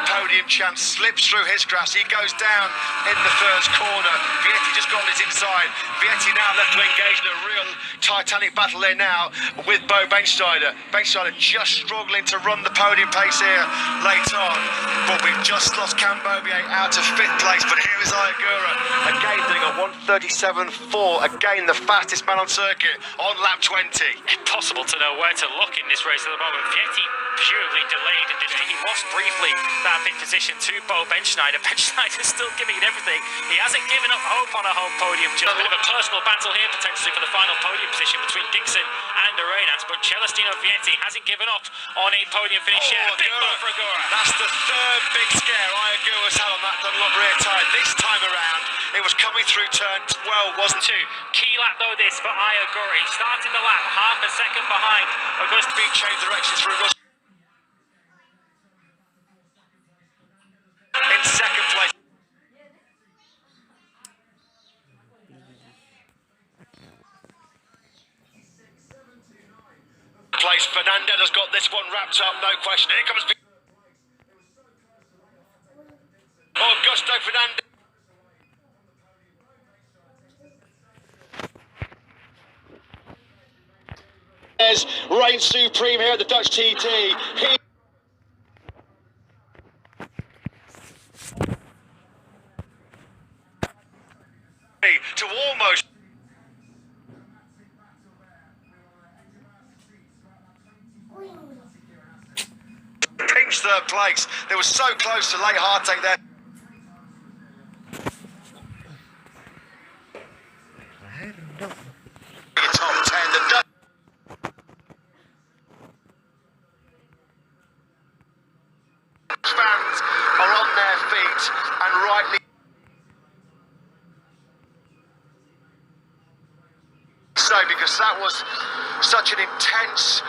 podium chance slips through his grasp. He goes down in the first corner. Vietti just got on his inside. Vietti now left to engage in a real titanic battle there now with Bo Bensteiner. Bensteiner just struggling to run the podium pace here late on. But we've just lost Cambobier out of 5th place. But here is Ayagura again doing a 1:37.4. Again, the fastest man on circuit on lap 20. Impossible to know where to look in this race at the moment. Vietti purely delayed and he lost briefly that 5th position to Bo Bensteiner. Bensteiner's still giving it everything. He hasn't given up hope on a home podium. Just a bit of a personal battle here potentially for the final podium position between Dixon and Arenas, but Celestino Vietti hasn't given up on a podium finish yet. Big blow for Agura. That's the 3rd big scare Ayagura's had on that Dunlop rear tyre. This time around, it was coming through turn 12, wasn't it? Key lap though this for Ayagura. He started the lap half a second behind. Augusta being changed directions through Russell. In 2nd place. Fernandez has got this one wrapped up, no question. Here comes Augusto Fernandez. Reigns supreme here at the Dutch TT. To almost pinch 3rd place. They were so close to late heartache there. Top 10. The Dutch fans are on their feet and rightly so, because that was such an intense